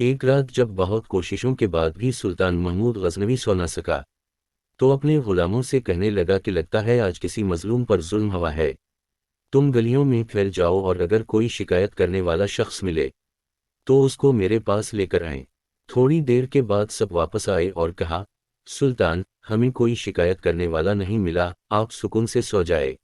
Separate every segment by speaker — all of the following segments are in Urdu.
Speaker 1: ایک رات جب بہت کوششوں کے بعد بھی سلطان محمود غزنوی سو نہ سکا تو اپنے غلاموں سے کہنے لگا کہ لگتا ہے آج کسی مظلوم پر ظلم ہوا ہے، تم گلیوں میں پھیل جاؤ اور اگر کوئی شکایت کرنے والا شخص ملے تو اس کو میرے پاس لے کر آئیں۔ تھوڑی دیر کے بعد سب واپس آئے اور کہا، سلطان، ہمیں کوئی شکایت کرنے والا نہیں ملا، آپ سکون سے سو جائے۔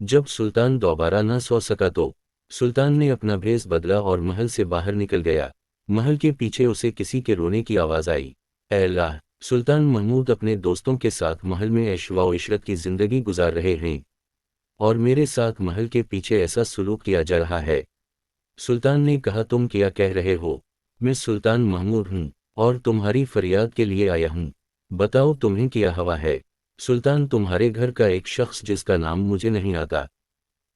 Speaker 1: جب سلطان دوبارہ نہ سو سکا تو سلطان نے اپنا بھیس بدلا اور محل سے باہر نکل گیا۔ محل کے پیچھے اسے کسی کے رونے کی آواز آئی۔ اے اللہ! سلطان محمود اپنے دوستوں کے ساتھ محل میں عیش و عشرت کی زندگی گزار رہے ہیں اور میرے ساتھ محل کے پیچھے ایسا سلوک کیا جا رہا ہے۔ سلطان نے کہا، تم کیا کہہ رہے ہو؟ میں سلطان محمود ہوں اور تمہاری فریاد کے لیے آیا ہوں، بتاؤ تمہیں کیا ہوا ہے؟ سلطان، تمہارے گھر کا ایک شخص جس کا نام مجھے نہیں آتا،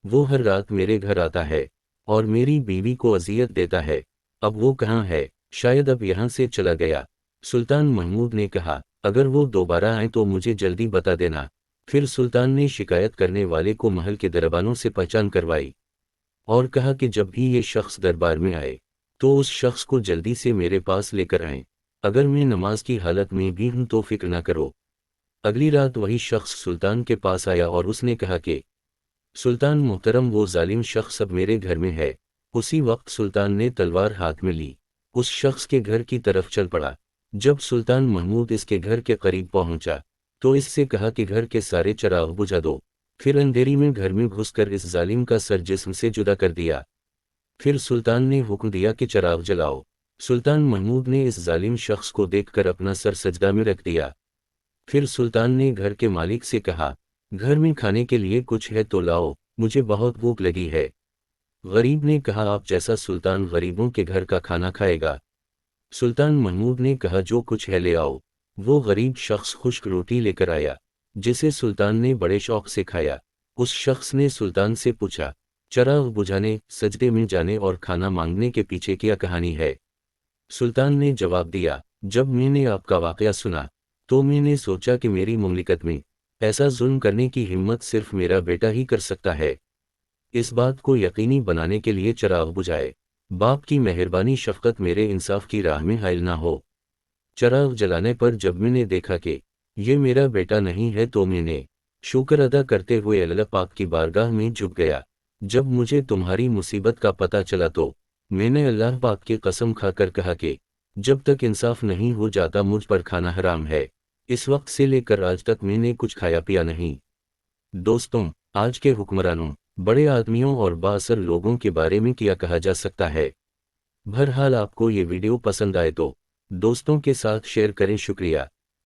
Speaker 1: وہ ہر رات میرے گھر آتا ہے اور میری بیوی کو اذیت دیتا ہے۔ اب وہ کہاں ہے؟ شاید اب یہاں سے چلا گیا۔ سلطان محمود نے کہا، اگر وہ دوبارہ آئیں تو مجھے جلدی بتا دینا۔ پھر سلطان نے شکایت کرنے والے کو محل کے دربانوں سے پہچان کروائی اور کہا کہ جب بھی یہ شخص دربار میں آئے تو اس شخص کو جلدی سے میرے پاس لے کر آئیں، اگر میں نماز کی حالت میں بھی ہوں تو فکر نہ کرو۔ اگلی رات وہی شخص سلطان کے پاس آیا اور اس نے کہا کہ سلطان محترم، وہ ظالم شخص اب میرے گھر میں ہے۔ اسی وقت سلطان نے تلوار ہاتھ میں لی، اس شخص کے گھر کی طرف چل پڑا۔ جب سلطان محمود اس کے گھر کے قریب پہنچا تو اس سے کہا کہ گھر کے سارے چراغ بجھا دو۔ پھر اندھیری میں گھر میں گھس کر اس ظالم کا سر جسم سے جدا کر دیا۔ پھر سلطان نے حکم دیا کہ چراغ جلاؤ۔ سلطان محمود نے اس ظالم شخص کو دیکھ کر اپنا سر سجدہ میں رکھ دیا۔ پھر سلطان نے گھر کے مالک سے کہا، گھر میں کھانے کے لیے کچھ ہے تو لاؤ، مجھے بہت بھوک لگی ہے۔ غریب نے کہا، آپ جیسا سلطان غریبوں کے گھر کا کھانا کھائے گا؟ سلطان محمود نے کہا، جو کچھ ہے لے آؤ۔ وہ غریب شخص خشک روٹی لے کر آیا جسے سلطان نے بڑے شوق سے کھایا۔ اس شخص نے سلطان سے پوچھا، چراغ بجھانے، سجدے میں جانے اور کھانا مانگنے کے پیچھے کیا کہانی ہے؟ سلطان نے جواب دیا، جب میں نے آپ کا واقعہ سنا تو میں نے سوچا کہ میری مملکت میں ایسا ظلم کرنے کی ہمت صرف میرا بیٹا ہی کر سکتا ہے۔ اس بات کو یقینی بنانے کے لیے چراغ بجھائے۔ باپ کی مہربانی شفقت میرے انصاف کی راہ میں حائل نہ ہو۔ چراغ جلانے پر جب میں نے دیکھا کہ یہ میرا بیٹا نہیں ہے تو میں نے شکر ادا کرتے ہوئے اللہ پاک کی بارگاہ میں جھک گیا۔ جب مجھے تمہاری مصیبت کا پتہ چلا تو میں نے اللہ پاک کی قسم کھا کر کہا کہ جب تک انصاف نہیں ہو جاتا مجھ پر کھانا حرام ہے۔ اس وقت سے لے کر آج تک میں نے کچھ کھایا پیا نہیں۔ دوستوں، آج کے حکمرانوں، بڑے آدمیوں اور بااثر لوگوں کے بارے میں کیا کہا جا سکتا ہے؟ بہرحال آپ کو یہ ویڈیو پسند آئے تو دوستوں کے ساتھ شیئر کریں۔ شکریہ۔